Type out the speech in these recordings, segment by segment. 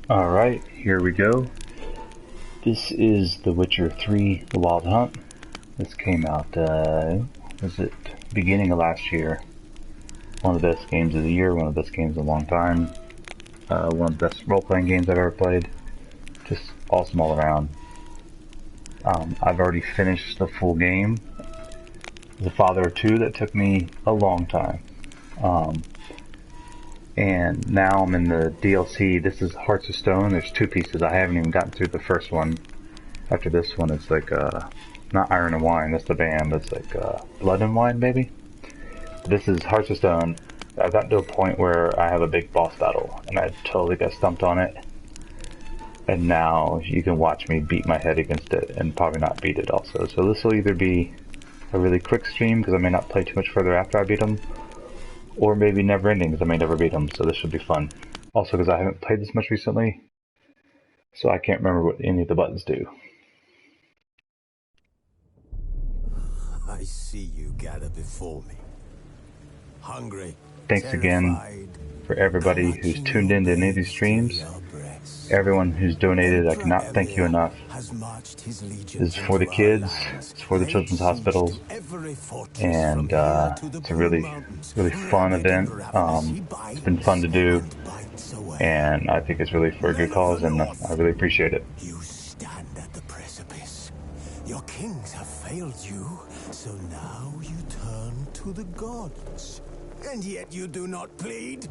Alright, here we go. This is The Witcher 3, The Wild Hunt. This came out, was it beginning of last year? One of the best games of the year, one of the best games in a long time. One of the best role-playing games I've ever played. Just awesome all around. I've already finished the full game. The father of two that took me a long time. And now I'm in the DLC. This is Hearts of Stone. There's two pieces. I haven't even gotten through the first one. After this one, it's like, not Iron and Wine, that's the band. It's like, Blood and Wine, maybe? This is Hearts of Stone. I've gotten to a point where I have a big boss battle, and I totally got stumped on it. And now you can watch me beat my head against it, and probably not beat it also. So this will either be a really quick stream, because I may not play too much further after I beat them, or maybe never ending, because I may never beat them, so this should be fun. Also, because I haven't played this much recently, so I can't remember what any of the buttons do. I see you gather before me. Hungry. Thanks again for everybody who's tuned into any of these streams. Everyone who's donated, I cannot thank you enough. This is for the kids, it's for the children's hospitals, and it's a really fun event. It's been fun to do, and I think it's really for a good cause, and I really appreciate it. You stand at the precipice. Your kings have failed you, so now you turn to the gods. And yet you do not plead.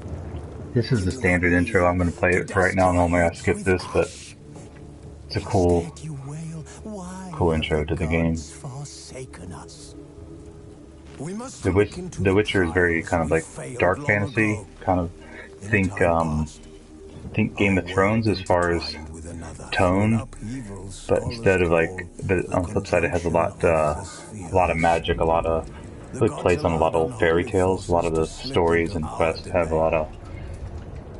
This is the standard intro. I'm going to play it for right now. Normally I skip this, but it's a cool intro to the game. The Witcher is very kind of like dark fantasy, kind of think Game of Thrones as far as tone, but instead of like, but on the flip side, it has a lot of magic, it plays on a lot of fairy tales. A lot of the stories and quests have a lot of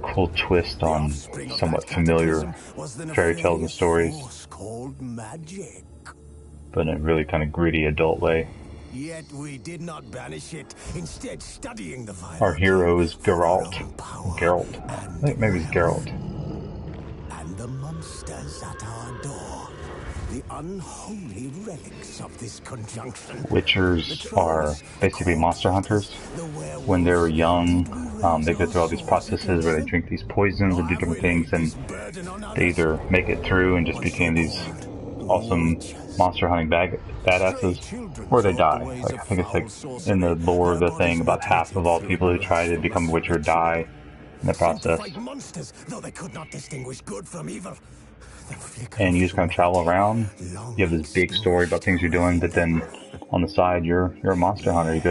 cool twist on somewhat familiar fairy tales and stories, but in a really kind of gritty adult way. Yet we did not banish it, instead studying the Our hero is Geralt. I think maybe it's Geralt. And the monsters at our door, the unholy relics of this conjunction. Witchers are basically monster hunters. When they were young, they go through all these processes where they drink these poisons and do different things, and they either make it through and just became these awesome monster hunting badasses, or they die. Like, I think it's like in the lore of the thing, about half of all people who try to become a Witcher die in the process. And you just kind of travel around. You have this big story about things you're doing, but then on the side, you're a monster hunter. You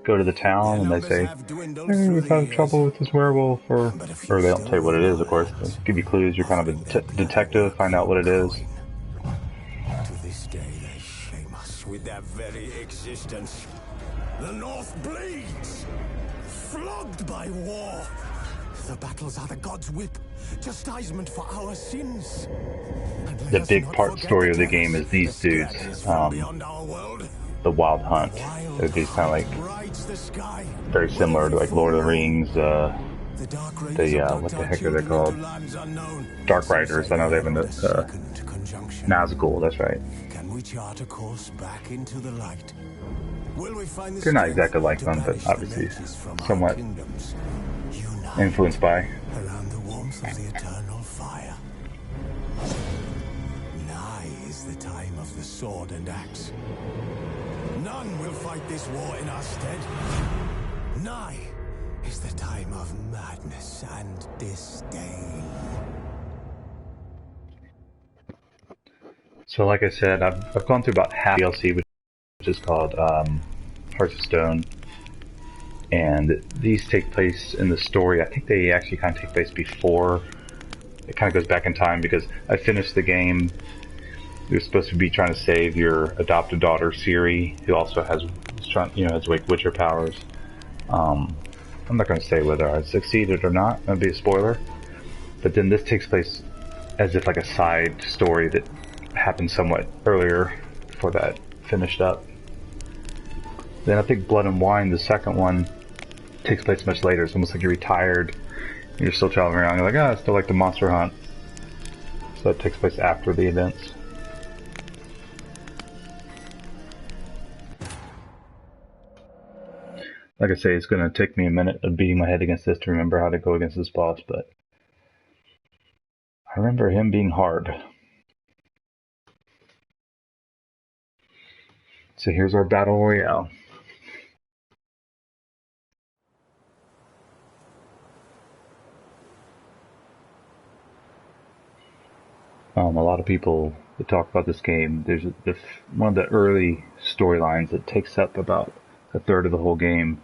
go to the town, and they say, "Hey, we've had trouble with this werewolf," or they don't tell you what it is. Of course, they give you clues. You're kind of a detective, find out what it is. To this day, they shame us with their very existence. The North bleeds, flogged by war. The battles are the gods' whip, chastisement for our sins. The big part story of the game is these dudes, the Wild Hunt. They're these kind of like very similar to like Lord of the Rings. What the heck are they called? Dark Riders. I know they have a Nazgul. That's right. Can we chart a course back into the light? They're not exactly like them, but obviously somewhat influenced by. Around the warmth of the eternal fire. Nigh is the time of the sword and axe. None will fight this war in our stead. Nigh is the time of madness and disdain. So like I said, I've gone through about half DLC, which is called Hearts of Stone. And these take place in the story. I think they actually kind of take place before. It kind of goes back in time, because I finished the game. You're supposed to be trying to save your adopted daughter, Ciri, who also has like Witcher powers. I'm not going to say whether I succeeded or not. That'd be a spoiler. But then this takes place as if like a side story that happened somewhat earlier before that finished up. Then I think Blood and Wine, the second one, takes place much later. It's almost like you're retired, and you're still traveling around. You're like, I still like the monster hunt. So it takes place after the events. Like I say, it's going to take me a minute of beating my head against this to remember how to go against this boss, but I remember him being hard. So here's our battle royale. A lot of people that talk about this game, there's one of the early storylines that takes up about a third of the whole game.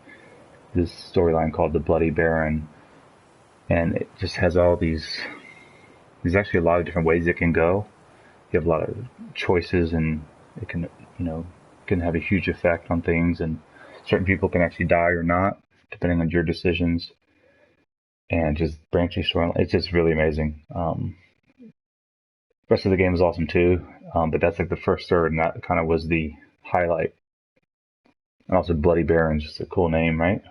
This storyline called the Bloody Baron, and it just has all these. There's actually a lot of different ways it can go. You have a lot of choices, and it can, can have a huge effect on things. And certain people can actually die or not, depending on your decisions. And just branching storyline, it's just really amazing. The rest of the game is awesome too, but that's like the first third, and that kind of was the highlight. And also, Bloody Baron's just a cool name, right?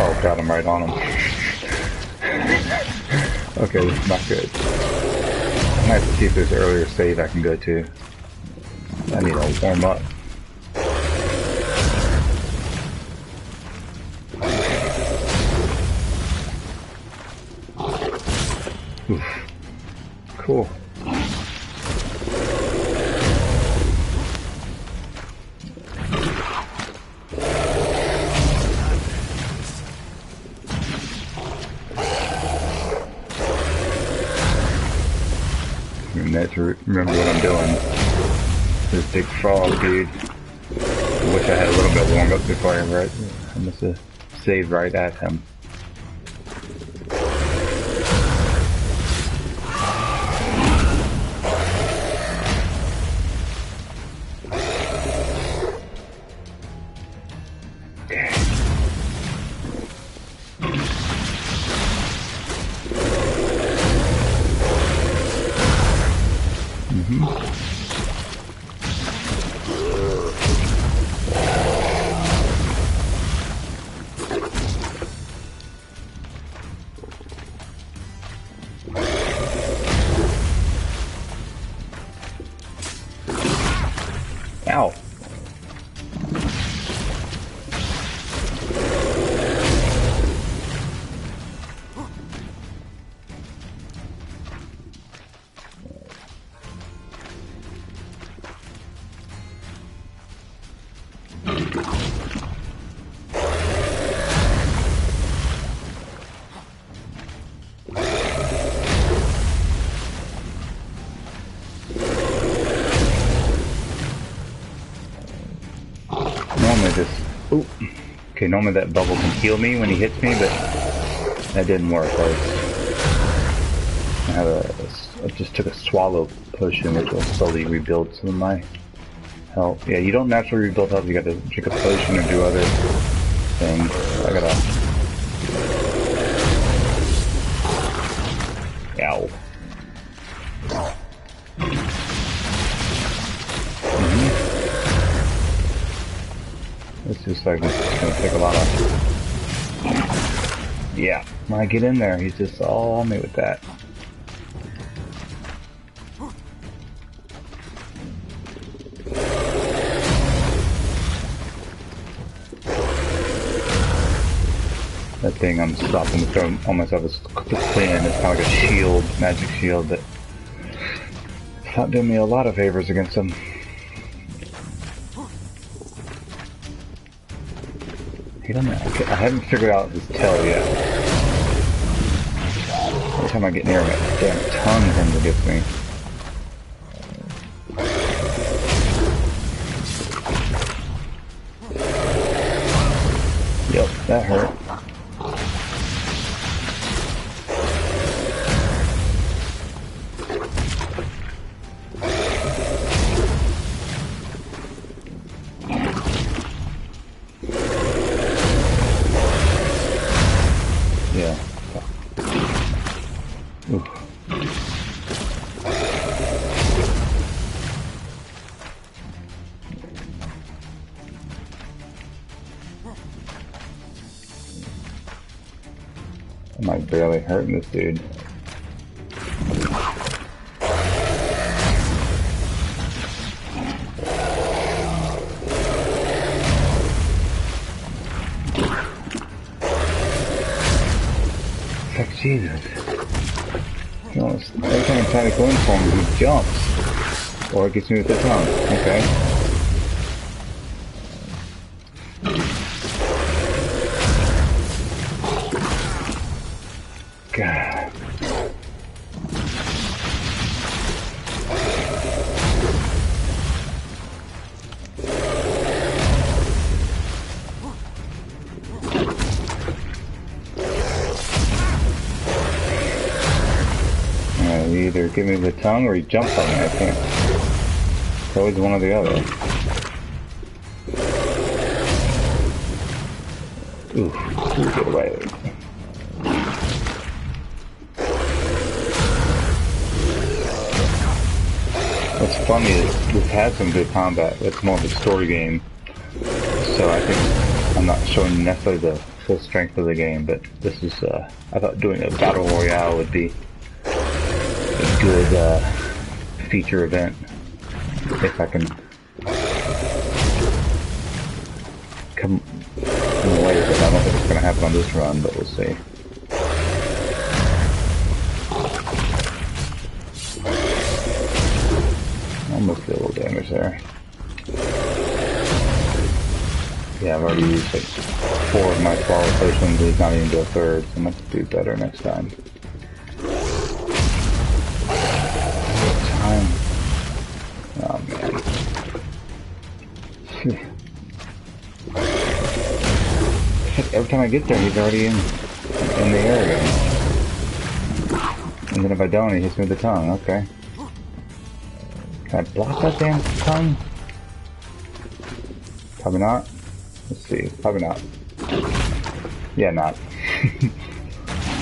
Oh, got him right on him. Okay, this is not good. I might have to see if there's an earlier save I can go to. I need to warm up. Oof. Cool. To remember what I'm doing. This big frog, dude. I wish I had a little bit warmed up before I must have saved right at him. Ow. Okay, normally that bubble can heal me when he hits me, but that didn't work. I just took a swallow potion, which will slowly rebuild some of my health. Yeah, you don't naturally rebuild health, you gotta drink a potion or do other things. I gotta... Ow. It's just like, it's gonna take a lot of... Yeah, when I get in there, he's just all on me with that. That thing I'm stopping to throw on myself is clean. It's kind of like a shield, magic shield, that it's not doing me a lot of favors against him. I haven't figured out his tail yet. Every time I get near him, that damn tongue thing that gets me. Yep, that hurt. Yeah. Oof. I'm like barely hurting this dude. Like Jesus. You know, every time I try to go in for him, he jumps. Or it gets me with the tongue. Okay. God. You either give me the tongue or you jump on me. I can't. It's always one or the other. Oof. Get away. What's funny is we've had some good combat. It's more of a story game. So I think I'm not showing necessarily the full strength of the game, but this is, I thought doing a battle royale would be a good feature event if I can come away with it. I don't think it's going to happen on this run, but we'll see. Almost did a little damage there. Yeah, I've already used like 4 of my swallow potions. He's not even to a third, so I'm going to do better next time. Oh man. Every time I get there, he's already in the air again. And then if I don't, he hits me with the tongue. Okay. Can I block that damn tongue? Probably not. Let's see. Probably not. Yeah, not.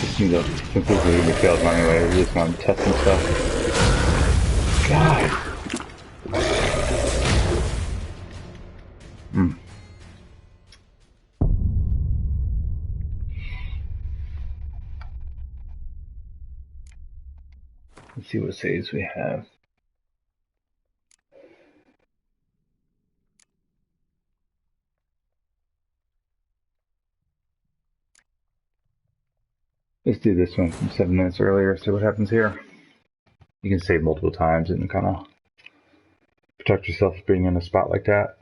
Just need to completely leave the field anyway. I just want to test some stuff. God. Let's see what saves we have. Let's do this one from 7 minutes earlier, see what happens here. You can save multiple times and kind of protect yourself from being in a spot like that.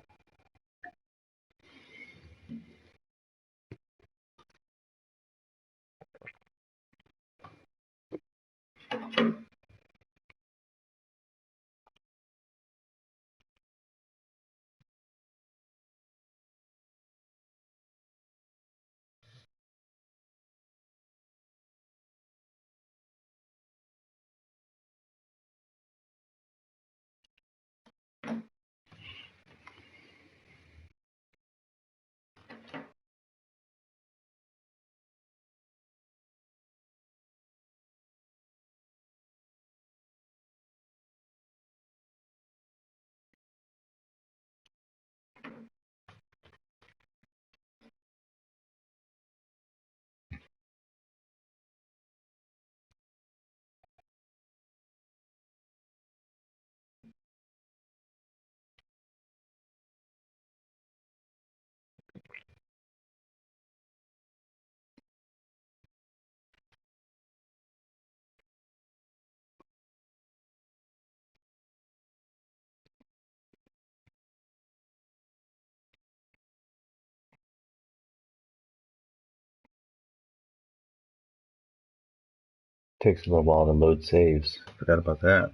Takes a little while to load saves. Forgot about that.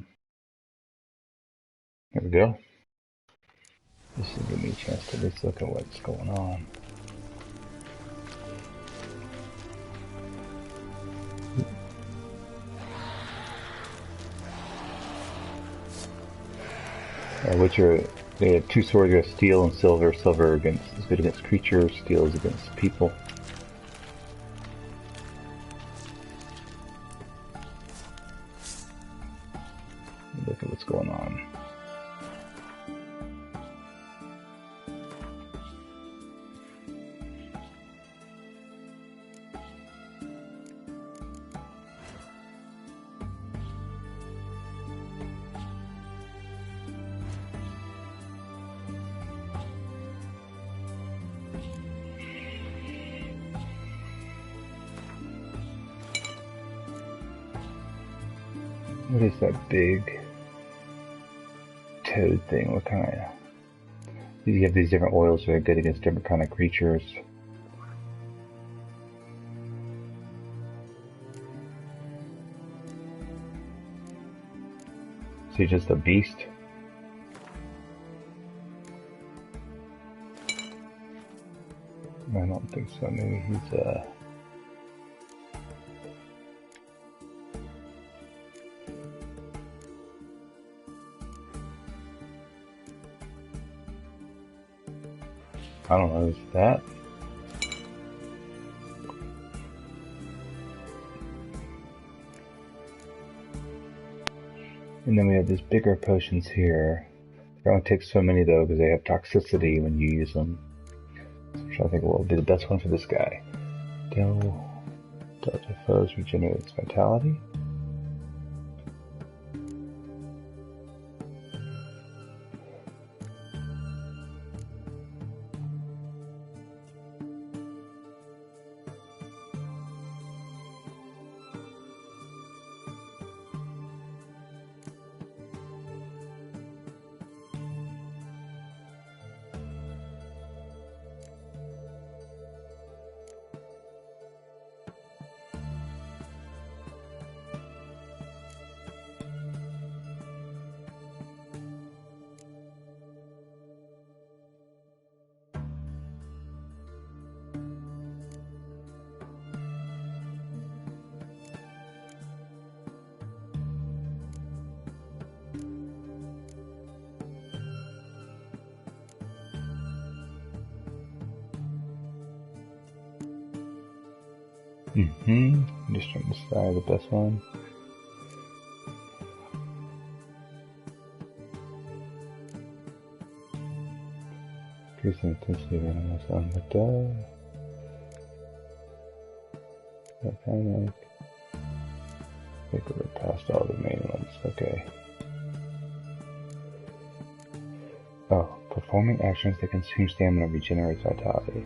Here we go. This should give me a chance to just look at what's going on. They have 2 swords, you have steel and silver. Silver is good against creatures, steel is against people. What is that big toad thing? What kind of... You have these different oils that are good against different kind of creatures. Is he just a beast? I don't think so. Maybe he's I don't know, is that? And then we have these bigger potions here. It only takes so many though, because they have toxicity when you use them. So I'm trying to think what will be the best one for this guy. Delta foes regenerates vitality. I'm just trying to decide the best one. Increase the intensity of animals on the dog. Panic. I think we're past all the main ones. Okay. Oh, performing actions that consume stamina regenerates vitality.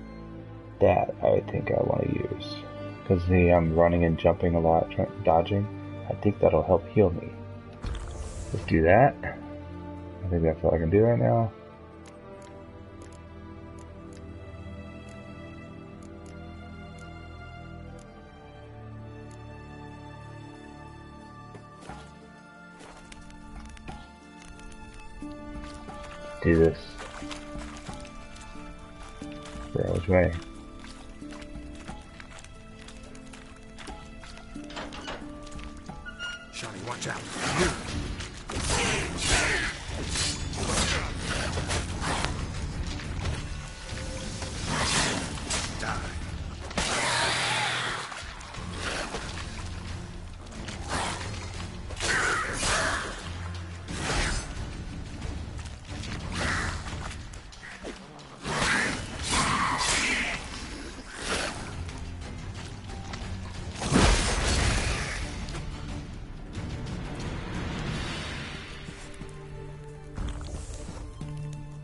That I think I want to use. Because I'm running and jumping a lot, dodging. I think that'll help heal me. Let's do that. I think that's all I can do right now. Do this. Where was way. Watch out.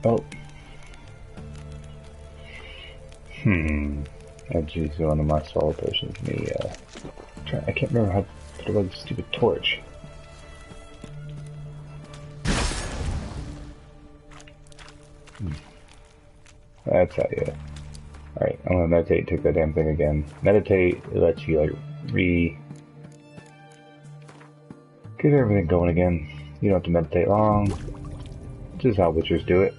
Oh. I'd use one of my solo potions. I can't remember how to put away the stupid torch. That's how you... Alright, I'm gonna meditate, take that damn thing again. Meditate, it lets you, like, get everything going again. You don't have to meditate long. This is how witchers do it.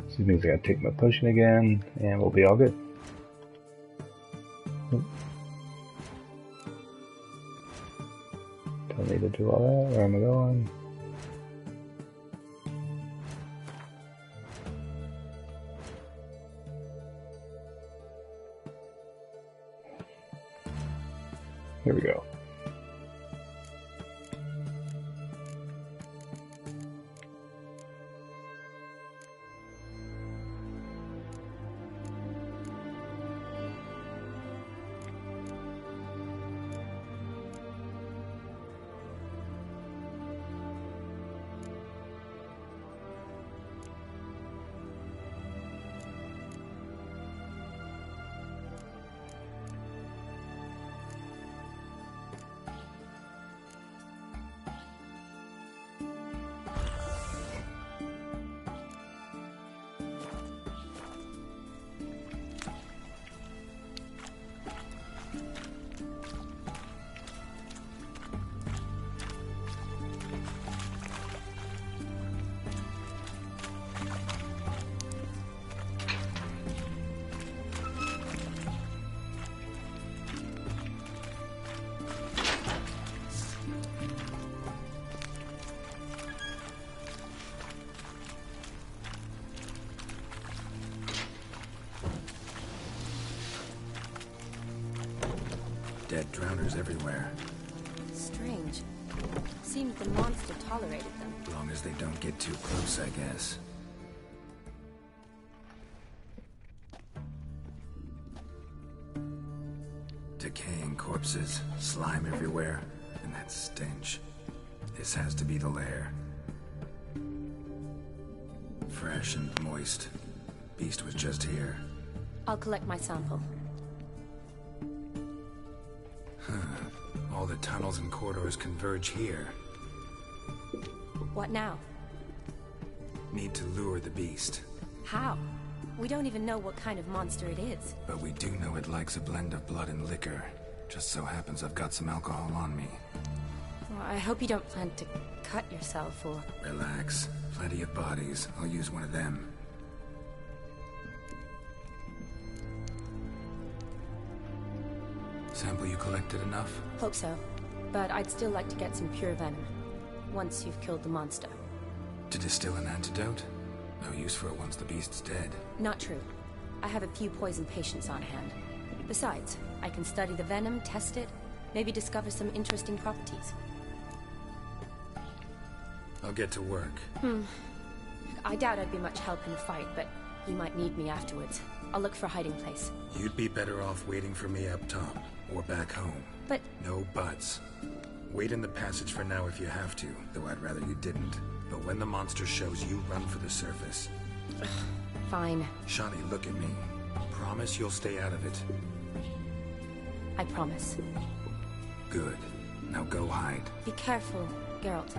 So this means I gotta take my potion again, and we'll be all good. Don't need to do all that. Where am I going? Here we go. Dead drowners everywhere. Strange. Seemed the monster tolerated them. As long as they don't get too close, I guess. Decaying corpses, slime everywhere, and that stench. This has to be the lair. Fresh and moist. Beast was just here. I'll collect my sample. All the tunnels and corridors converge here. What now? Need to lure the beast. How? We don't even know what kind of monster it is. But we do know it likes a blend of blood and liquor. Just so happens I've got some alcohol on me. Well, I hope you don't plan to cut yourself or... Relax. Plenty of bodies. I'll use one of them. Sample you collected enough? Hope so. But I'd still like to get some pure venom. Once you've killed the monster. To distill an antidote? No use for it once the beast's dead. Not true. I have a few poison patients on hand. Besides, I can study the venom, test it, maybe discover some interesting properties. I'll get to work. I doubt I'd be much help in the fight, but you might need me afterwards. I'll look for a hiding place. You'd be better off waiting for me up top, or back home. But... No buts. Wait in the passage for now if you have to, though I'd rather you didn't. But when the monster shows, you run for the surface. Fine. Shani, look at me. Promise you'll stay out of it. I promise. Good. Now go hide. Be careful, Geralt.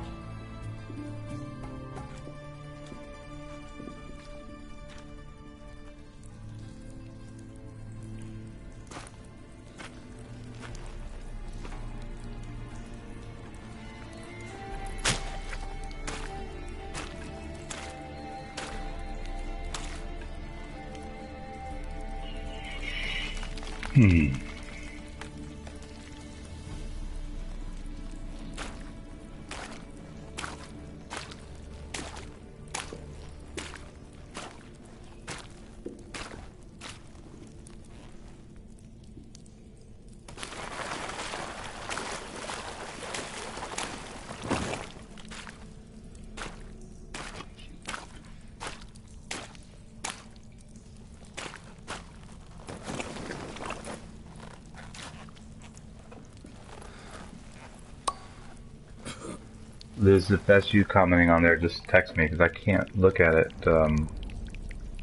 Liz, if that's you commenting on there, just text me because I can't look at it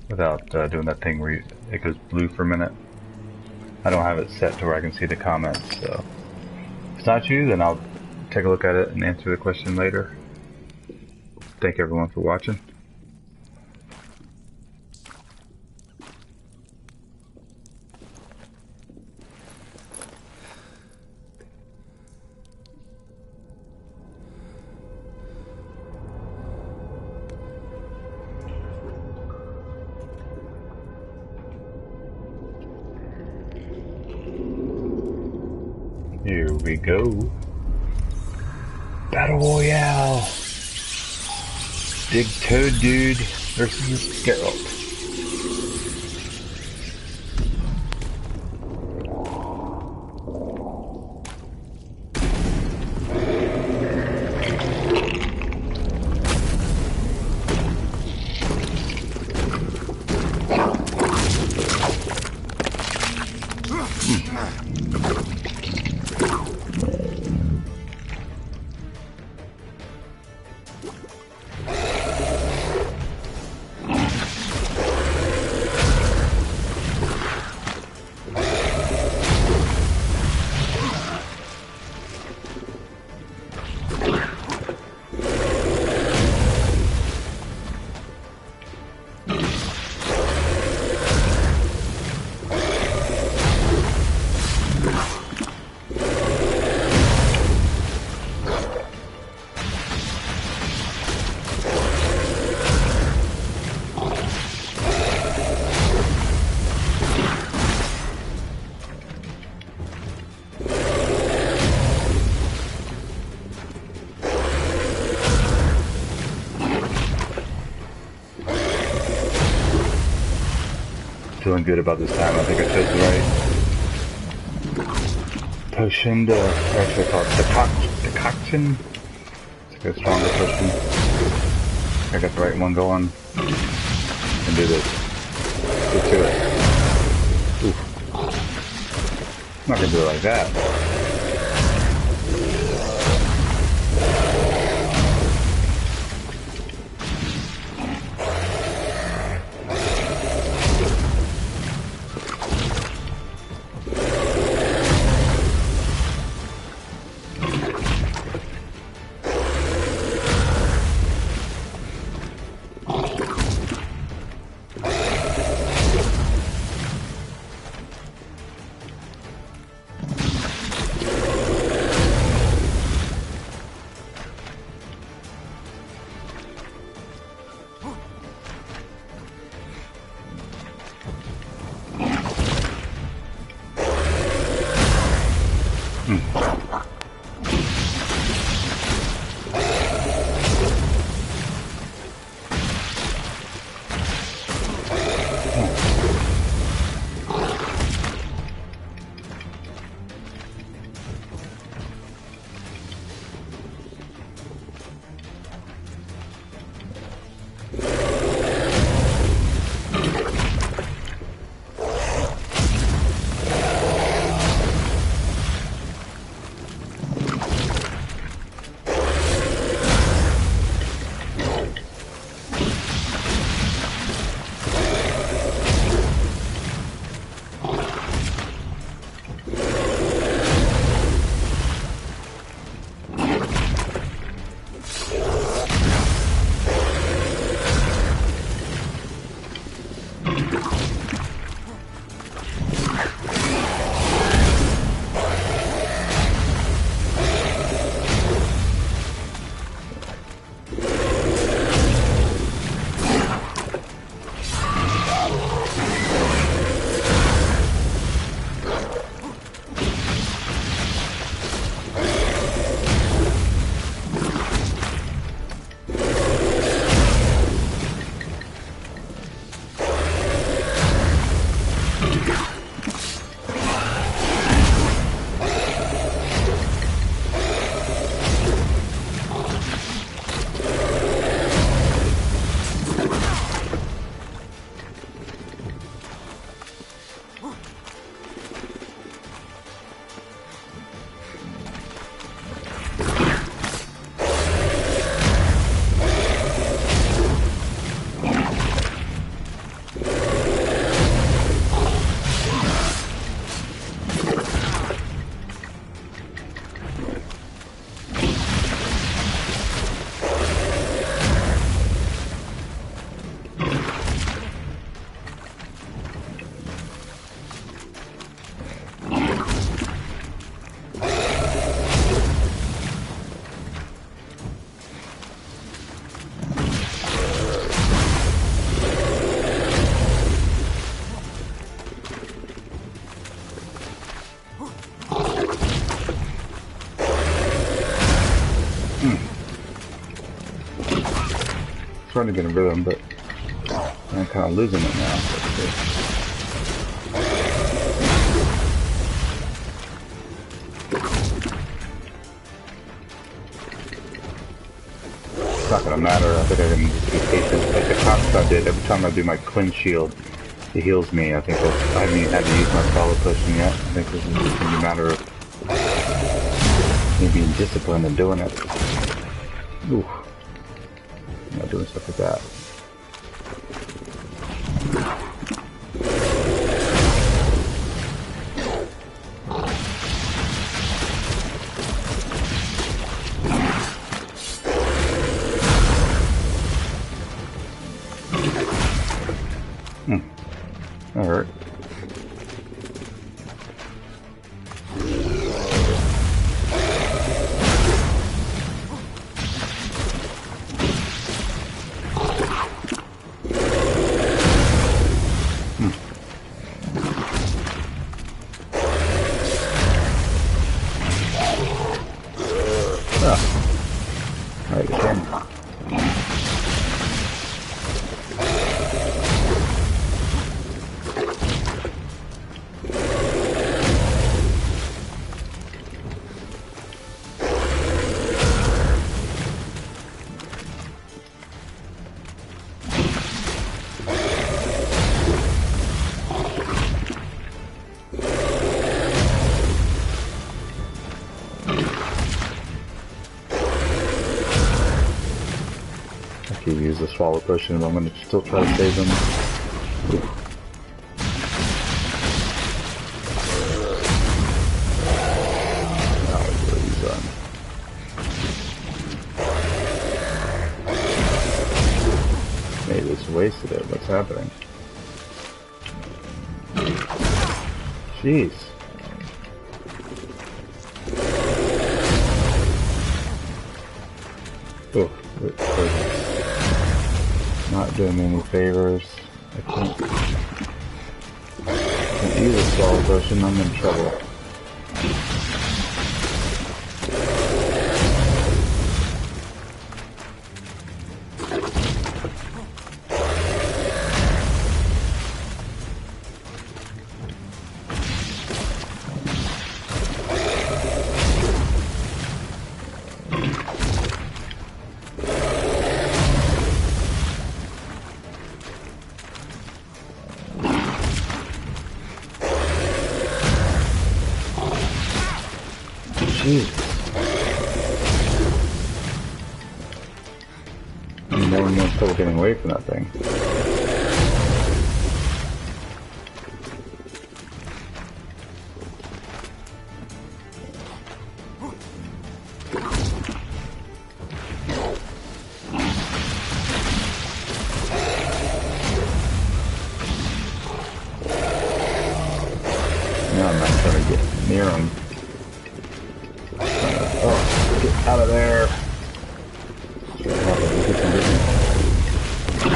without doing that thing where it goes blue for a minute. I don't have it set to where I can see the comments, so if it's not you, then I'll take a look at it and answer the question later. Thank everyone for watching. Here we go. Battle Royale. Big Toad Dude versus Geralt. Feeling good about this time. I think I chose the right potion to, or actually I call it decoction. It's like a stronger potion. I got the right one going. And do this. Get to it. Oof. I'm not gonna do it like that. Trying to get a rhythm, but I'm kind of losing it now. It's not gonna matter. I think I can just be patient. Like the cops I did, every time I do my cleanse shield, it heals me. I think that's, I haven't even had to use my solid potion yet. I think this is just gonna be a matter of me being disciplined and doing it. Ooh. I'm not doing stuff like that. That hurt. Right again. uses a swallow potion, but I'm going to still try to save him. Maybe it's wasted it. What's happening? Jeez. Oh, not doing me any favors. I can't use a swallow potion. I'm in trouble. I'm more and more trouble getting away from that thing. Now I'm not trying to get near him. Oh, get out of there!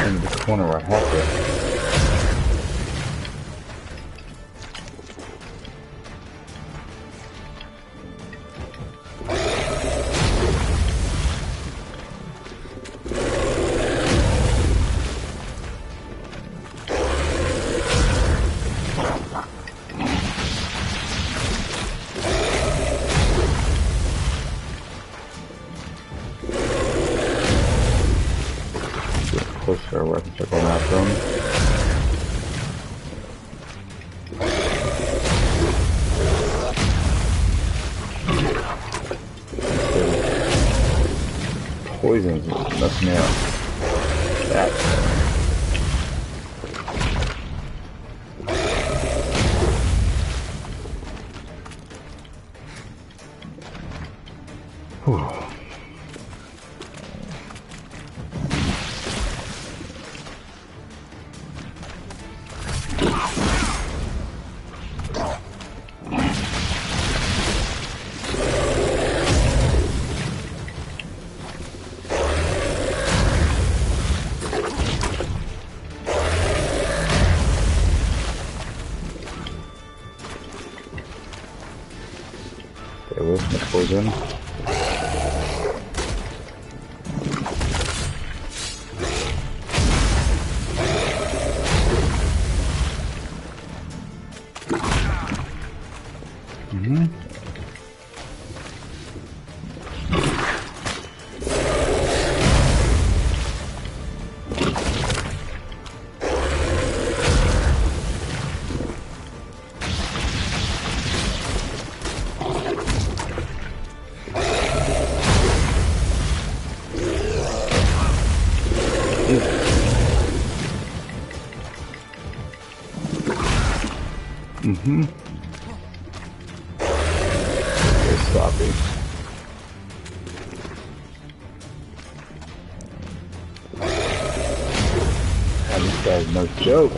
In the corner where I have to. Closer where I can check on that from. Poison's messing me up. That. Stay away from the poison. Very sloppy. This guy's no joke.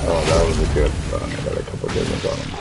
Oh, that was a good run. I got a couple good ones on him.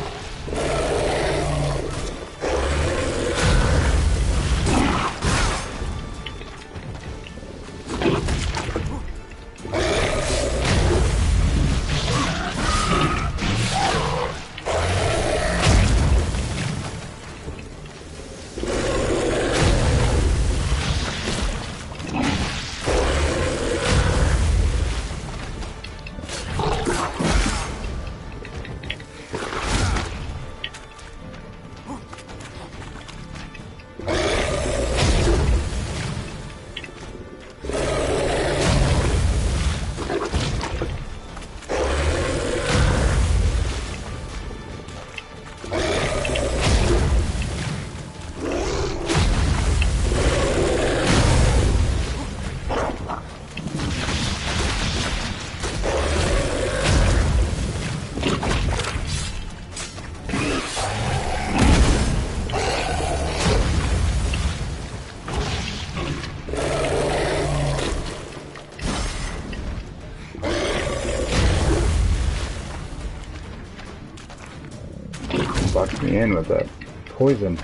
sucked me in with that poison.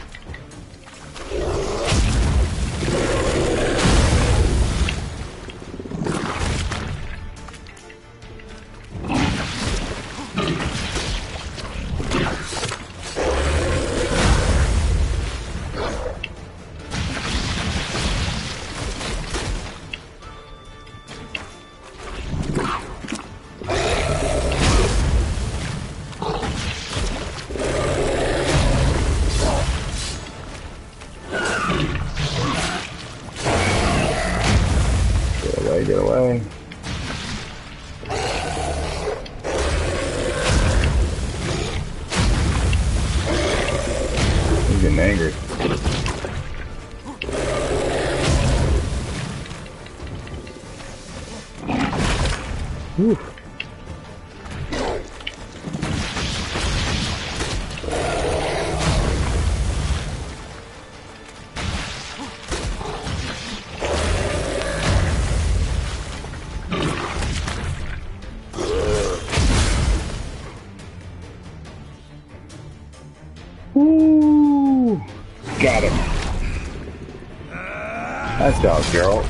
Get away. He's getting angry. Whew. Woo! Got him. Nice job, Geralt.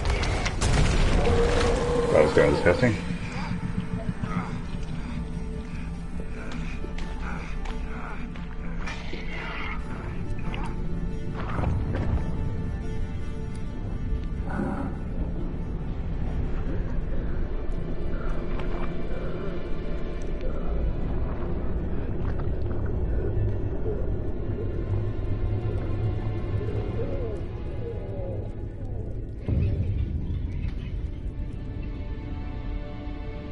That was kind of disgusting.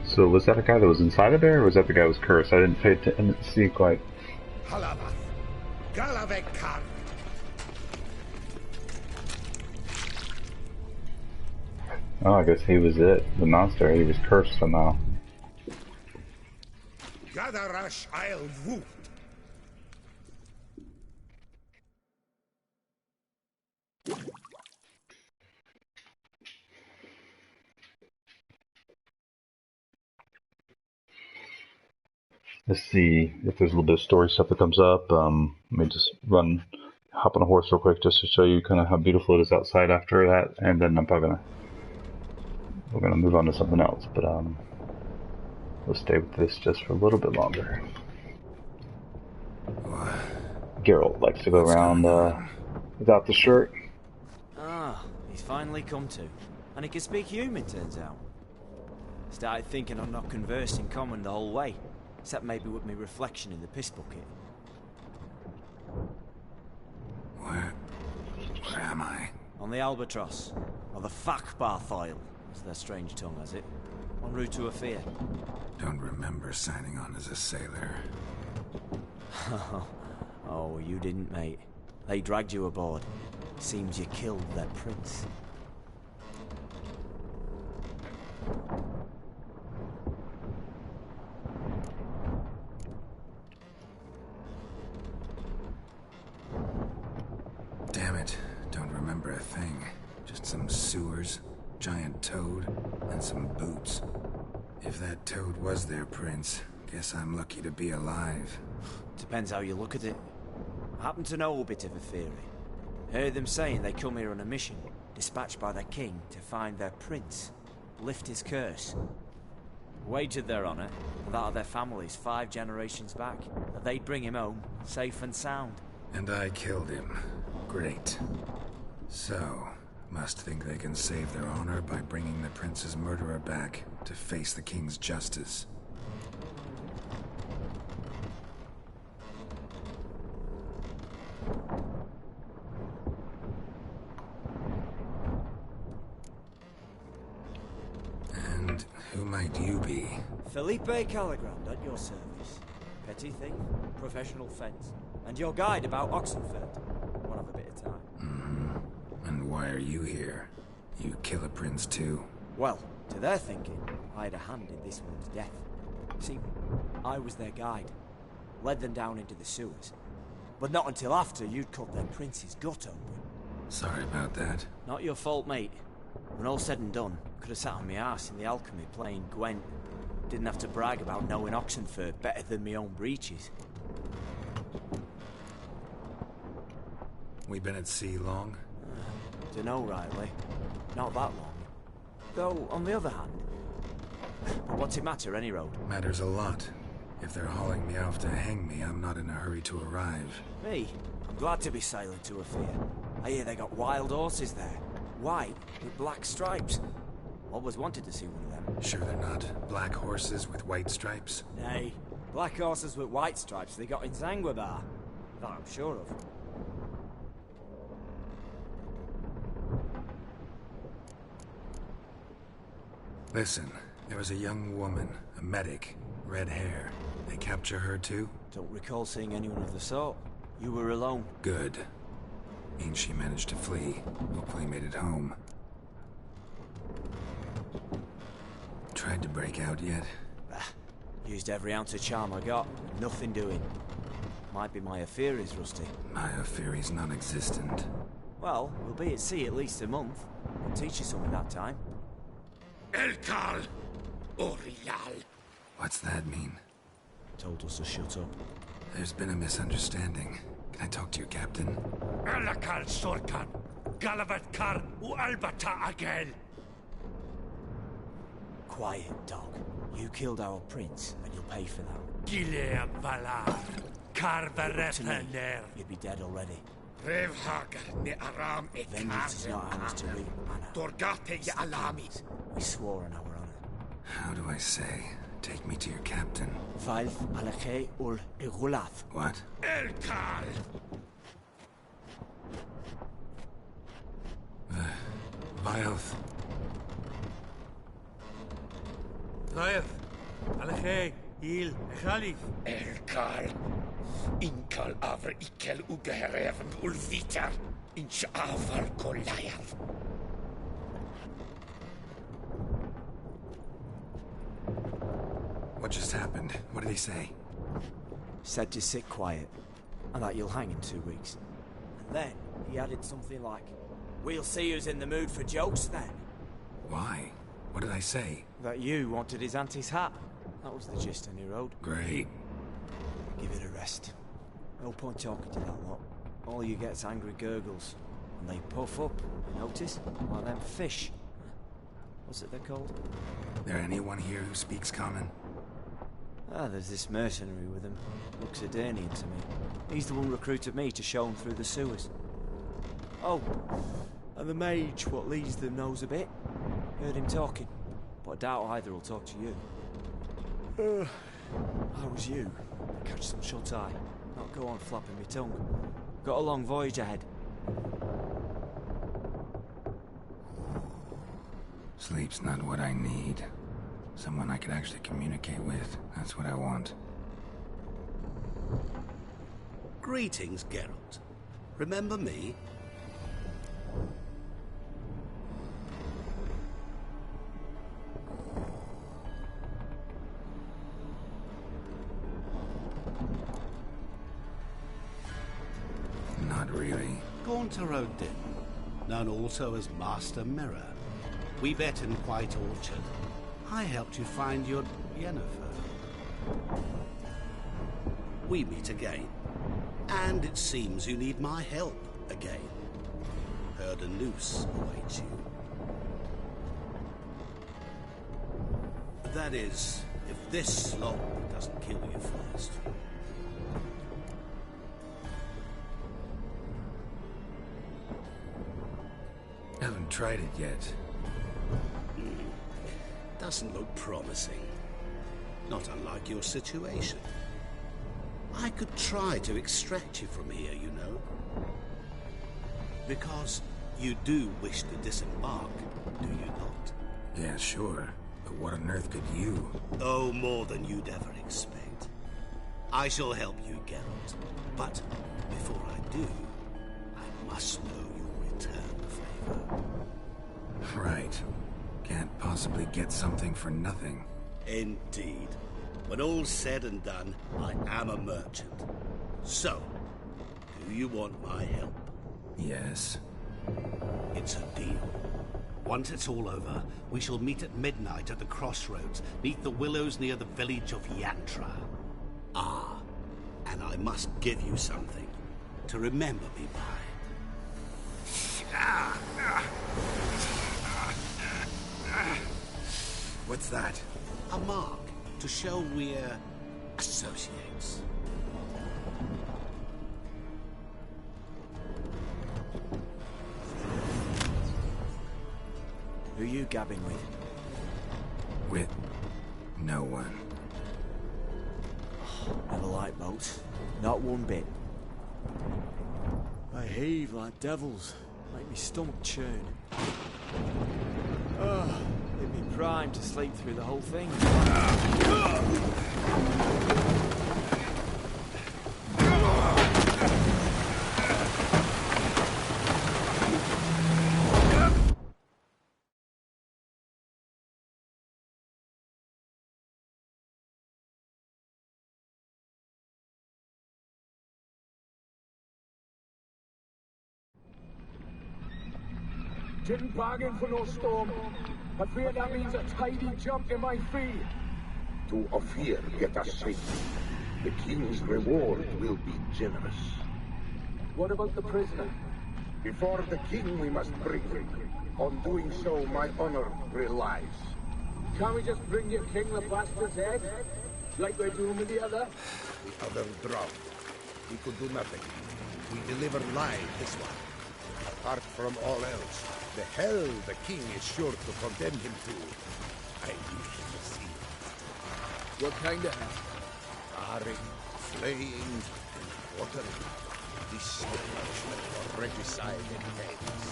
So was that a guy that was inside of there, or was that the guy who was cursed? I didn't see quite. Halavath, Galavek Khan. Oh, I guess he was it. The monster. He was cursed somehow. Gadarash Isle Woot. Let's see if there's a little bit of story stuff that comes up. Let me just hop on a horse real quick just to show you kind of how beautiful it is outside after that, and then we're gonna move on to something else. But we'll stay with this just for a little bit longer. Geralt likes to go around without the shirt. Ah, he's finally come to, and he can speak human. Turns out. Started thinking I'm not conversing common the whole way. Except maybe with my reflection in the piss bucket. Where am I? On the Albatross. Or the Fakbarth Isle, as their strange tongue has it. En route to Afir. Don't remember signing on as a sailor. Oh, you didn't, mate. They dragged you aboard. Seems you killed their prince. Damn it, don't remember a thing. Just some sewers, giant toad, and some boots. If that toad was their prince, guess I'm lucky to be alive. Depends how you look at it. I happen to know a bit of a theory. Heard them saying they come here on a mission, dispatched by their king to find their prince, lift his curse. Wagered their honor, and that of their families 5 generations back, that they'd bring him home, safe and sound. And I killed him. Great. So, must think they can save their honor by bringing the prince's murderer back to face the king's justice. And who might you be? Felipe Caligrand at your service. Petty thief, professional fence, and your guide about Oxenfurt. One of a bit of time. Mm-hmm. And why are you here? You kill a prince too? Well, to their thinking, I had a hand in this one's death. See, I was their guide. Led them down into the sewers. But not until after you'd cut their prince's gut open. Sorry about that. Not your fault, mate. When all said and done, could have sat on my arse in the alchemy playing Gwent. Didn't have to brag about knowing Oxenfurt better than my own breeches. We been at sea long? Dunno rightly. Not that long. Though, on the other hand... But what's it matter, any road? Matters a lot. If they're hauling me off to hang me, I'm not in a hurry to arrive. Me? I'm glad to be sailing to Afir. I hear they got wild horses there. White, with black stripes. Always wanted to see one of them. Sure they're not black horses with white stripes? Nay, black horses with white stripes they got in Zanguebar. That I'm sure of. Listen, there was a young woman, a medic, red hair. They capture her too? Don't recall seeing anyone of the sort. You were alone. Good. Means she managed to flee. Hopefully made it home. Tried to break out yet? Used every ounce of charm I got. Nothing doing. Might be my Afiri's rusty. My Afiri's non-existent. Well, we'll be at sea at least a month. I'll teach you some in that time. Elkal Orial. What's that mean? Told us to shut up. There's been a misunderstanding. Can I talk to your captain? Alakal Sorkan. Galavat Kar U Albata Agel. Quiet, dog. You killed our prince, and you'll pay for that. Gileam Valar. Kar To me, Varepaner. you'd be dead already. Rev Hagar Ne Aram Vengeance is not ours to reap, Anna. Torgate Ya Alami. We swore on our honor. How do I say? Take me to your captain. Valf Alakhe ul Igulath. What? Elkal. Vilth. Rayth, Alakhe, Il, Khalif. Elkal. Inkal Avr Ikel Ugeherevn Ulvitar. Inch Avar Goliath. What just happened? What did he say? Said to sit quiet, and that you'll hang in 2 weeks. And then he added something like, "We'll see who's in the mood for jokes then." Why? What did I say? That you wanted his auntie's hat. That was the gist on your road. Great. Give it a rest. No point talking to that lot. All you get's angry gurgles. And they puff up, you notice? Like them fish. What's it they're called? There anyone here who speaks common? There's this mercenary with him. Looks Adanian to me. He's the one recruited me to show him through the sewers. Oh, and the mage what leads them knows a bit. Heard him talking, but I doubt either will talk to you. How was you? Catch some shut-eye. Not go on flapping my tongue. Got a long voyage ahead. Sleep's not what I need. Someone I could actually communicate with. That's what I want. Greetings, Geralt. Remember me? Not really. Gaunter Odin, known also as Master Mirror. We met in White Orchard. I helped you find your Yennefer. We meet again. And it seems you need my help again. Heard a noose awaits you. That is, if this slop doesn't kill you first. Haven't tried it yet. Doesn't look promising. Not unlike your situation. I could try to extract you from here, you know. Because you do wish to disembark, do you not? Yeah, sure. But what on earth could you? Oh, more than you'd ever expect. I shall help you, Geralt. But before I do, I must know you'll return the favor. Right. Can't possibly get something for nothing. Indeed. When all's said and done, I am a merchant. So, do you want my help? Yes. It's a deal. Once it's all over, we shall meet at midnight at the crossroads, neath the willows near the village of Yantra. Ah, and I must give you something to remember me by. What's that? A mark to show we're associates. Who you gabbing with? With no one. Never liked boats. Not one bit. They heave like devils. Make me stomach churn. It'd be prime to sleep through the whole thing. Didn't bargain for no storm. I fear that means a tidy jump in my fee. To Ophir get us safe. The king's reward will be generous. What about the prisoner? Before the king we must bring him. On doing so my honor relies. Can't we just bring your king the bastard's head? Like we're doing with the other? The other drowned. We could do nothing. We deliver live this one. Apart from all else, the hell the king is sure to condemn him to. I wish to see it. What kind of hell? Charring, flaying, and quartering. This punishment for regicide and heads.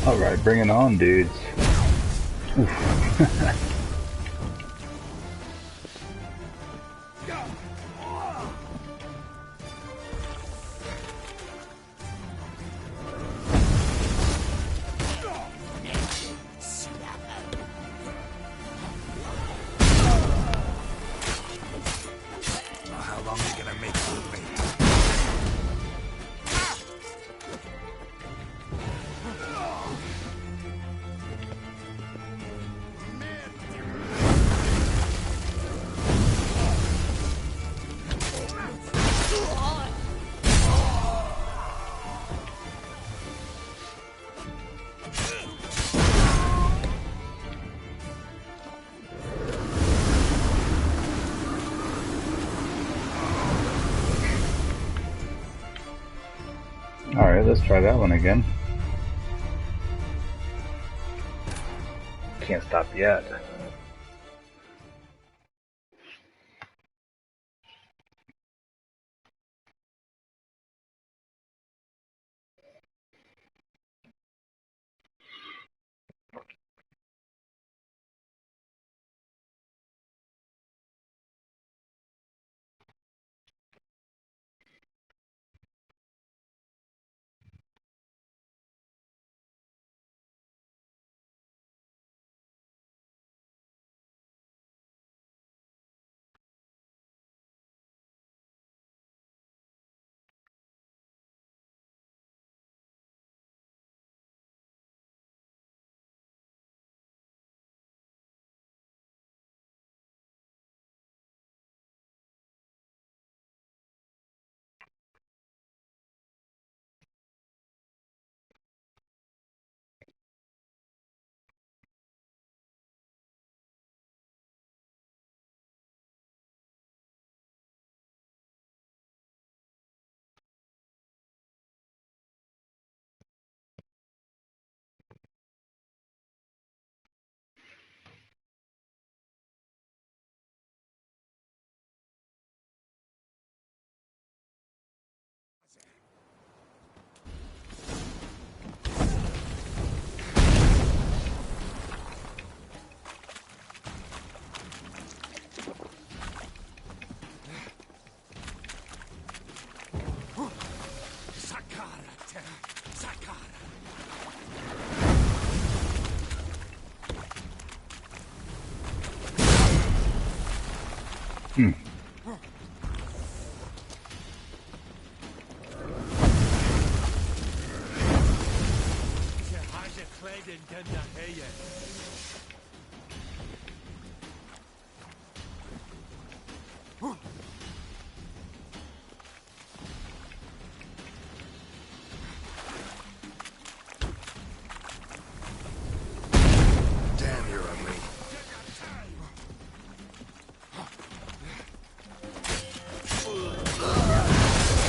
Alright, bring it on, dudes. Oof. How long are you gonna make me wait? Alright, let's try that one again. Can't stop yet. Damn, you're ugly.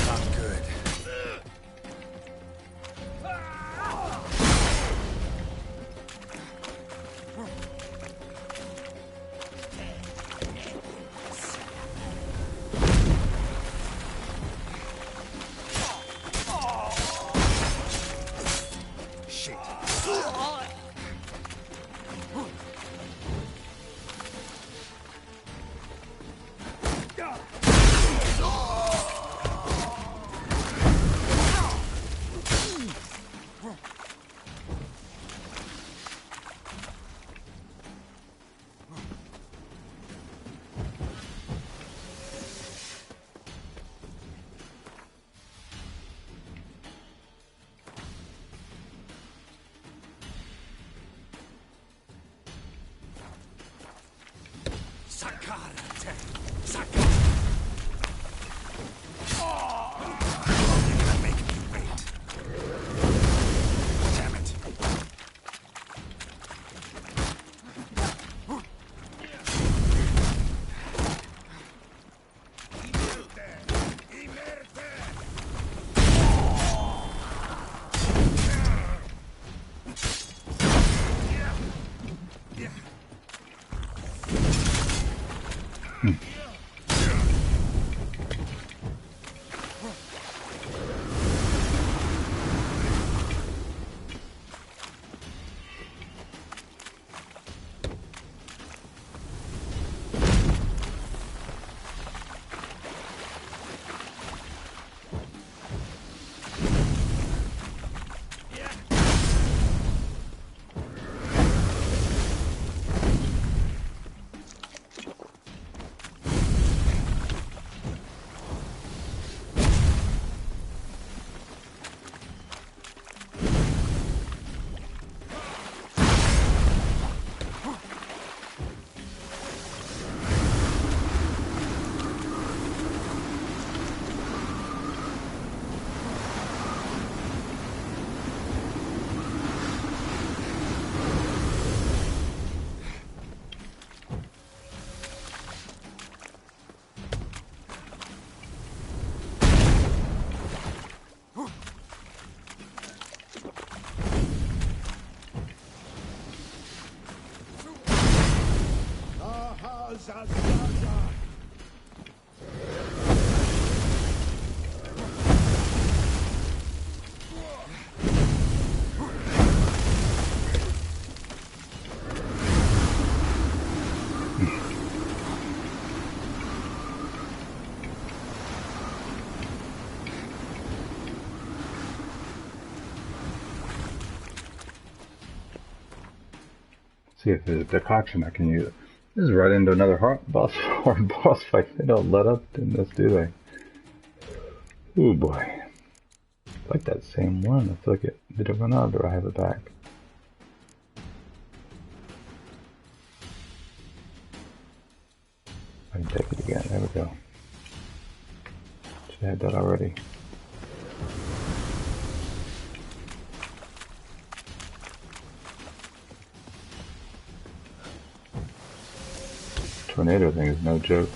Not good. Shit. Sakarate! Sakarate! I'm making you wait. Damn it. See if there's a decoction I can use. This is right into another hard boss fight. They don't let up in this, do they? Oh boy. It's like that same one. I feel like it did it run out, or I have it back. I can take it again. There we go. Should have had that already. Tornado thing is no joke.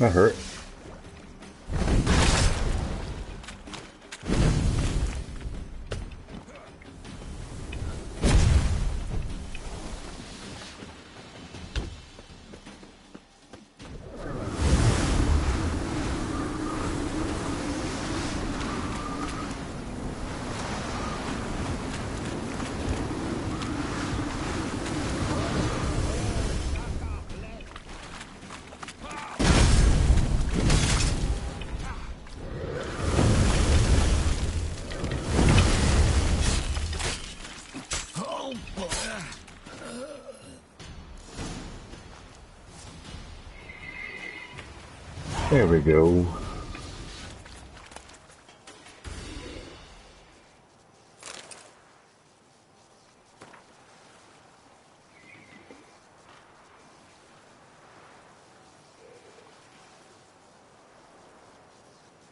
That hurt. There we go.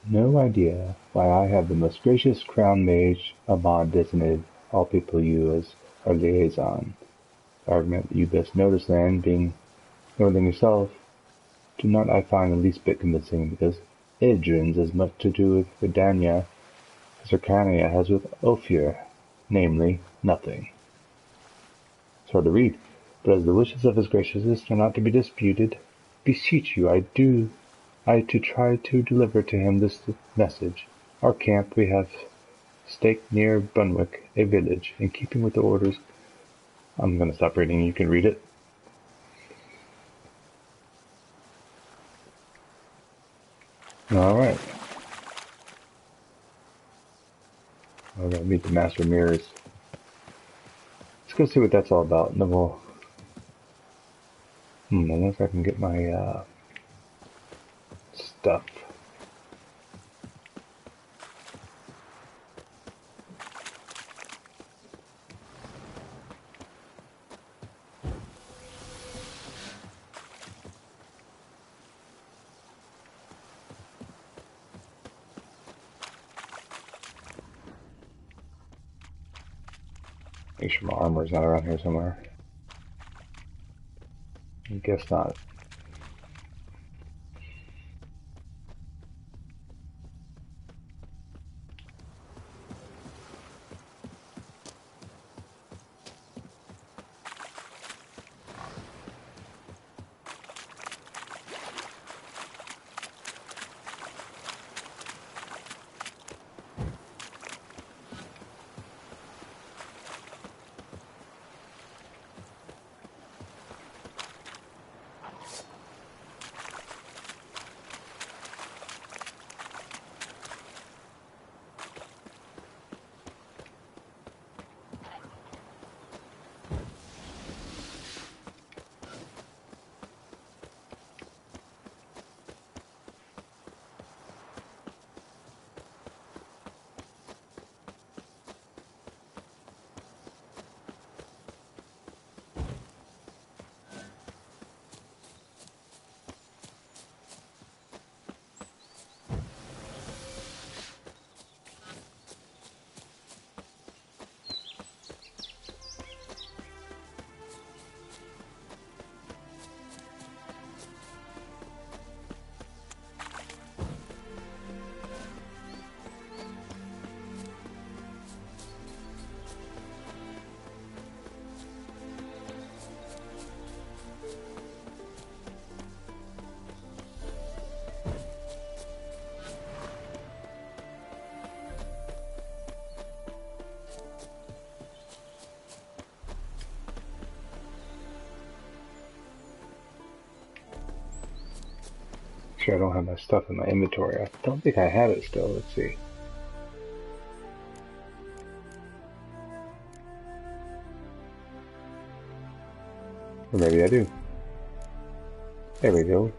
No idea why I have the most gracious crown mage Ahmad designated all people you as our liaison. The argument that you best notice then, being more than yourself, do not I find the least bit convincing, because Idrin's as much to do with Vidania as Hyrcania has with Ophir, namely, nothing. It's hard to read, but as the wishes of his graciousness are not to be disputed, beseech you, I to try to deliver to him this message. Our camp we have staked near Bunwick, a village, in keeping with the orders. I'm going to stop reading, you can read it. Alright. I'm going to meet the Master of Mirrors. Let's go see what that's all about, and then we'll... unless I can get my, stuff. Make sure my armor's not around here somewhere. I guess not. Sure, I don't have my stuff in my inventory. I don't think I have it still. Let's see. Or maybe I do. There we go.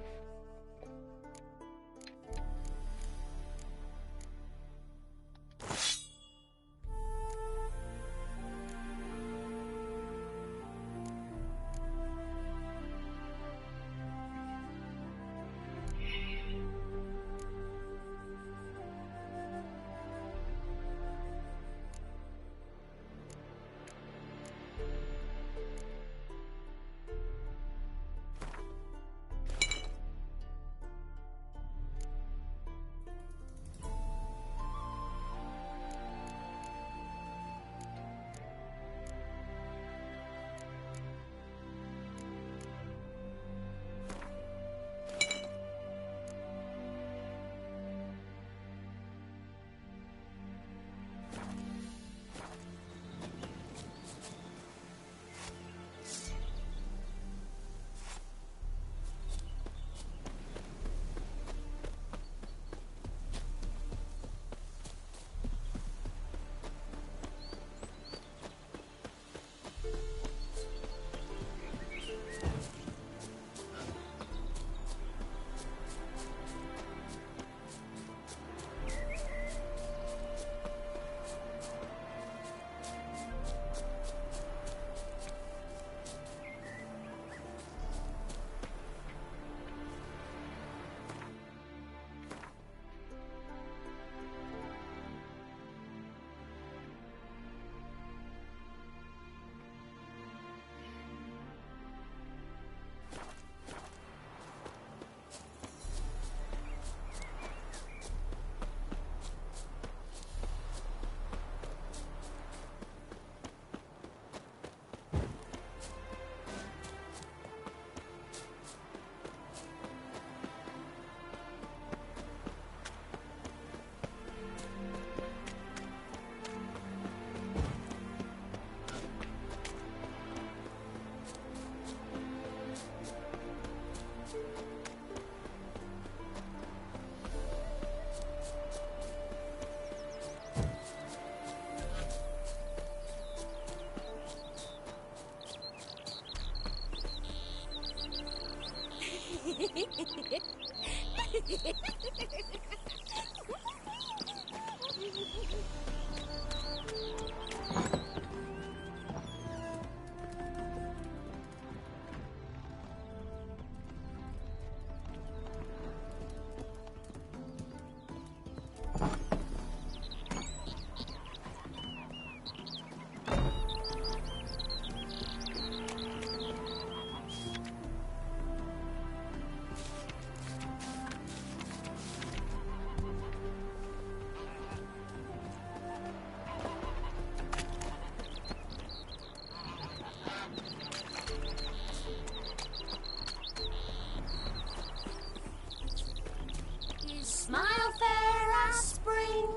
smile fair as spring,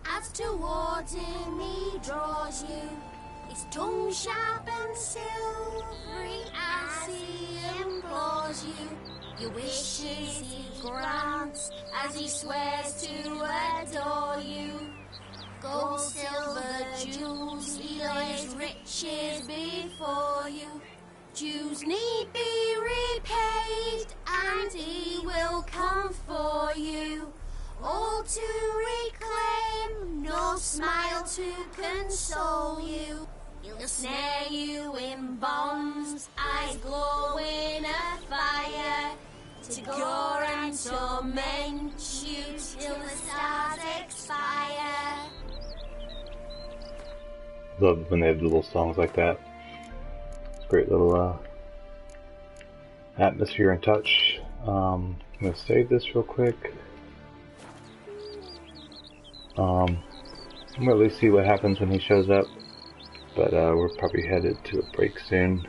as towards him he draws you. His tongue sharp and silvery as he implores you. Your wishes he grants as he swears to adore you. Gold, silver, jewels, he lays riches before you. Dues need be repaid, and he will come for you. All to reclaim, no smile to console you. He'll snare you in bonds, eyes glow in a fire, to gore and torment you till the stars expire. Love when they have little songs like that. It's a great little atmosphere and touch. I'm going to save this real quick. I'm going to at least see what happens when he shows up. But we're probably headed to a break soon.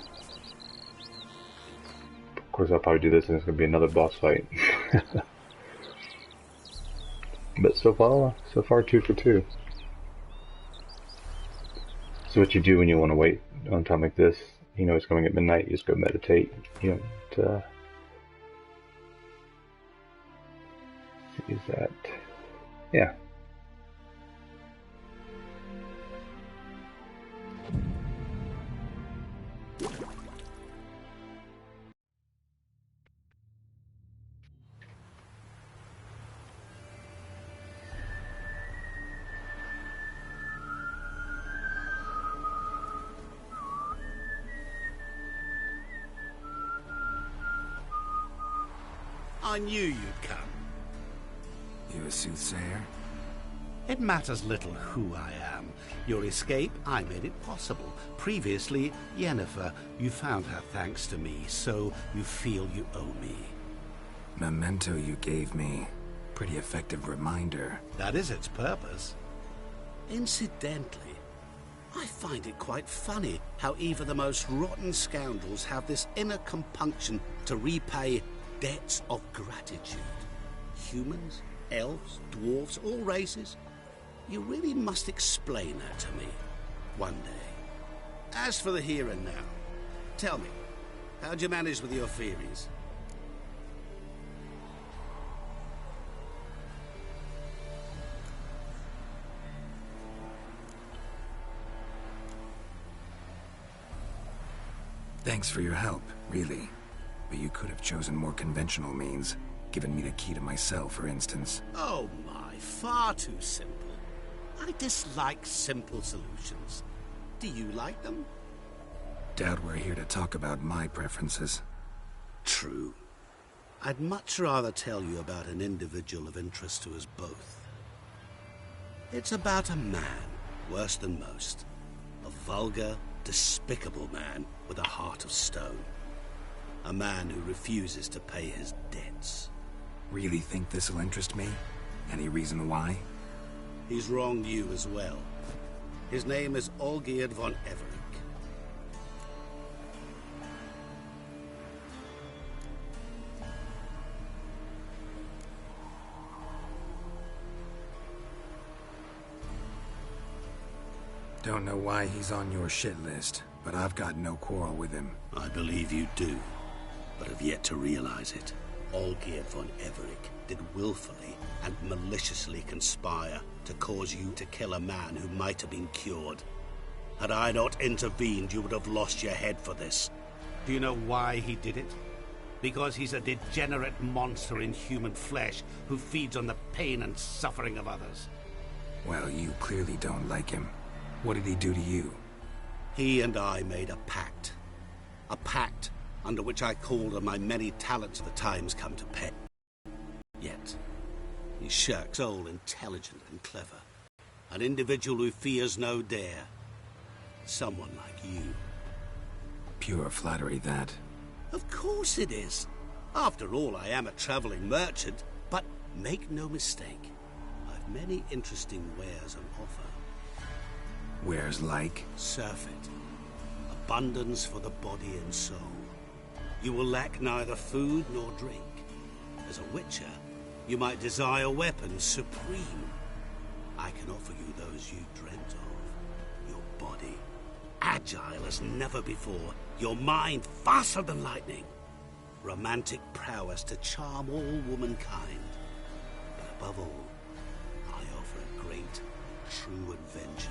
Of course, I'll probably do this and it's going to be another boss fight. But so far 2 for 2. So what you do when you want to wait on time like this, you know it's coming at midnight, you just go meditate. You don't use that. Yeah. I knew you'd come. You a soothsayer? It matters little who I am. Your escape, I made it possible. Previously, Yennefer, you found her thanks to me, so you feel you owe me. Memento you gave me. Pretty effective reminder. That is its purpose. Incidentally, I find it quite funny how even the most rotten scoundrels have this inner compunction to repay debts of gratitude. Humans, elves, dwarves, all races. You really must explain that to me one day. As for the here and now, tell me, how'd you manage with your theories? Thanks for your help, really. But you could have chosen more conventional means. Given me the key to my cell, for instance. Oh my, far too simple. I dislike simple solutions. Do you like them? Doubt we're here to talk about my preferences. True. I'd much rather tell you about an individual of interest to us both. It's about a man, worse than most. A vulgar, despicable man with a heart of stone. A man who refuses to pay his debts. Really think this'll interest me? Any reason why? He's wronged you as well. His name is Olgierd von Everec. Don't know why he's on your shit list, but I've got no quarrel with him. I believe you do, but have yet to realize it. Olgierd von Everec did willfully and maliciously conspire to cause you to kill a man who might have been cured. Had I not intervened, you would have lost your head for this. Do you know why he did it? Because he's a degenerate monster in human flesh who feeds on the pain and suffering of others. Well, you clearly don't like him. What did he do to you? He and I made a pact. A pact under which I called on my many talents the times come to pay. Yet, he shirks all intelligent and clever. An individual who fears no dare. Someone like you. Pure flattery, that. Of course it is. After all, I am a traveling merchant, but make no mistake, I've many interesting wares on offer. Wares like? Surfeit. Abundance for the body and soul. You will lack neither food nor drink. As a witcher, You might desire weapons supreme. I can offer you those you dreamt of. Your body, agile as never before. Your mind, faster than lightning. Romantic prowess to charm all womankind. But above all, I offer a great, true adventure.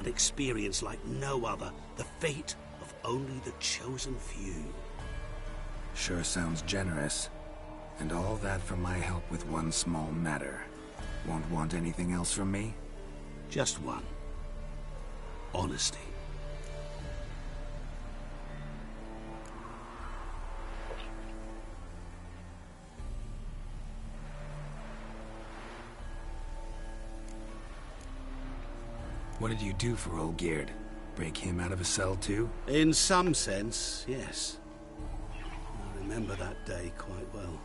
An experience like no other. The fate of only the chosen few. Sure sounds generous. And all that for my help with one small matter. Won't want anything else from me? Just one. Honesty. What did you do for old Geard? Break him out of a cell too? In some sense, yes. I remember that day quite well.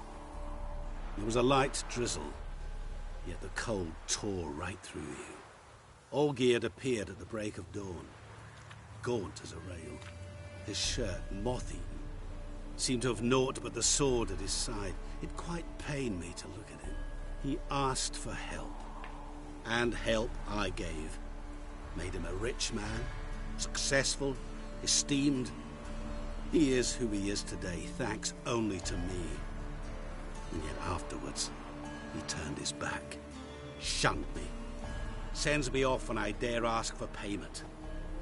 There was a light drizzle, yet the cold tore right through you. Olgierd appeared at the break of dawn, gaunt as a rail, his shirt moth-eaten. Seemed to have naught but the sword at his side. It quite pained me to look at him. He asked for help, and help I gave. Made him a rich man, successful, esteemed. He is who he is today, thanks only to me. And yet afterwards, he turned his back, shunned me, sends me off when I dare ask for payment.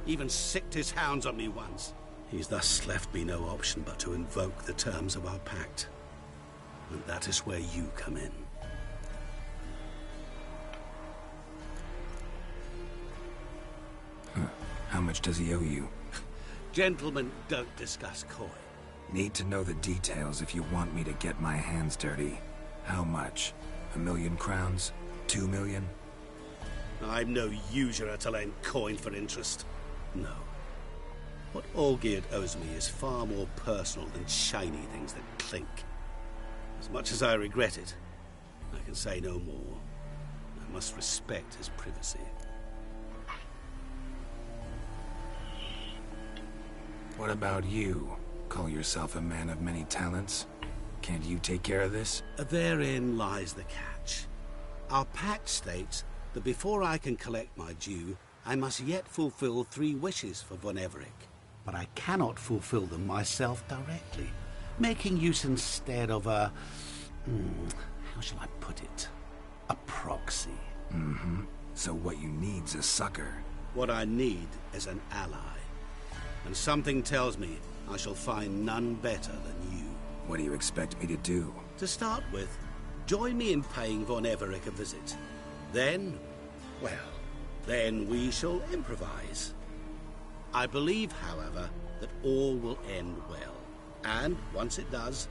Even sicked his hounds on me once. He's thus left me no option but to invoke the terms of our pact. And that is where you come in. How much does he owe you? Gentlemen don't discuss coin. Need to know the details if you want me to get my hands dirty. How much? 1,000,000 crowns? 2 million? I'm no usurer to lend coin for interest. No. What Olgierd owes me is far more personal than shiny things that clink. As much as I regret it, I can say no more. I must respect his privacy. What about you? Call yourself a man of many talents? Can't you take care of this? Therein lies the catch. Our pact states that before I can collect my due, I must yet fulfill 3 wishes for Von Everec. But I cannot fulfill them myself directly, making use instead of a... how shall I put it? A proxy. Mm-hmm. So what you need's a sucker. What I need is an ally. And something tells me I shall find none better than you. What do you expect me to do? To start with, join me in paying Von Everec a visit. Then, well, then we shall improvise. I believe, however, that all will end well. And once it does,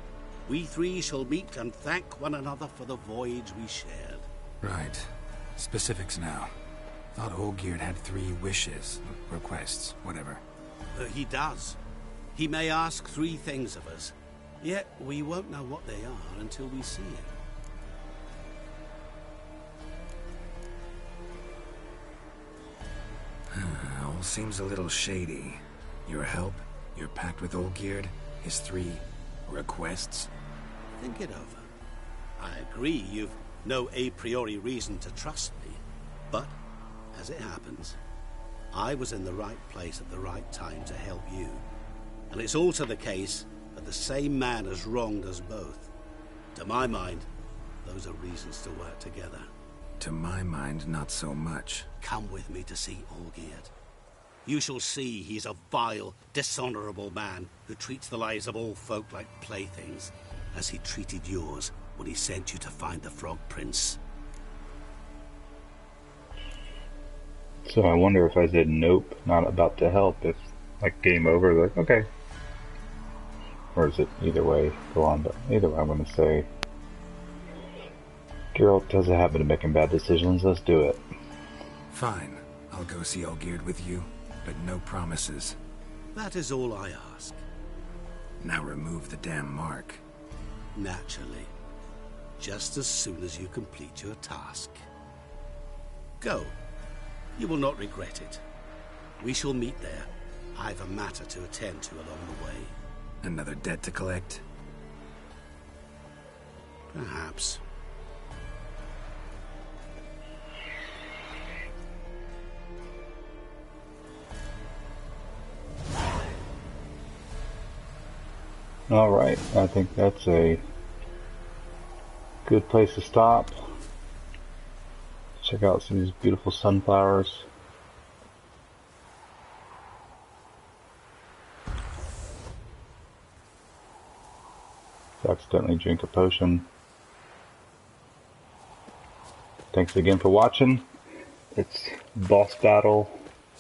we 3 shall meet and thank one another for the voyage we shared. Right. Specifics now. Thought Olgierd had 3 wishes, requests, whatever. He does. He may ask 3 things of us, yet we won't know what they are until we see him. All seems a little shady. Your help, your pact with Olgierd, his 3 requests. Think it over. I agree you've no a priori reason to trust me, but, as it happens, I was in the right place at the right time to help you. And it's also the case that the same man has wronged us both. To my mind, those are reasons to work together. To my mind, not so much. Come with me to see Olgierd. You shall see he's a vile, dishonorable man who treats the lives of all folk like playthings, as he treated yours when he sent you to find the Frog Prince. So I wonder if I said nope, not about to help, if, like, game over, like, okay. Or is it either way, go on, but either way I'm going to say, Geralt does a habit of making bad decisions, let's do it. Fine, I'll go see Olgierd with you, but no promises. That is all I ask. Now remove the damn mark. Naturally. Just as soon as you complete your task. Go. You will not regret it. We shall meet there. I've a matter to attend to along the way. Another debt to collect? Perhaps. Alright, I think that's a good place to stop. Check out some of these beautiful sunflowers. Accidentally drink a potion. Thanks again for watching. It's Boss Battle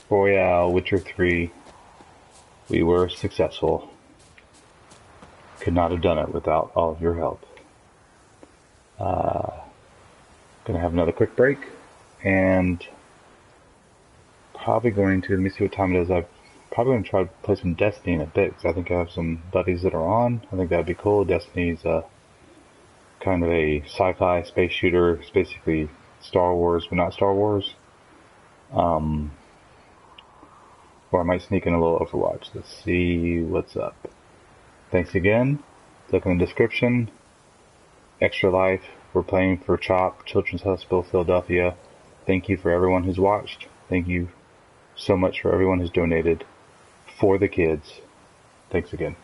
Royale Witcher 3. We were successful. Could not have done it without all of your help. Gonna have another quick break, and probably going to, let me see what time it is. I'm probably going to try to play some Destiny in a bit, because I think I have some buddies that are on. I think that'd be cool. Destiny's kind of a sci-fi space shooter. It's basically Star Wars, but not Star Wars. Or I might sneak in a little Overwatch. Let's see what's up. Thanks again. Look in the description. Extra Life. We're playing for CHOP, Children's Hospital, Philadelphia. Thank you for everyone who's watched. Thank you so much for everyone who's donated for the kids. Thanks again.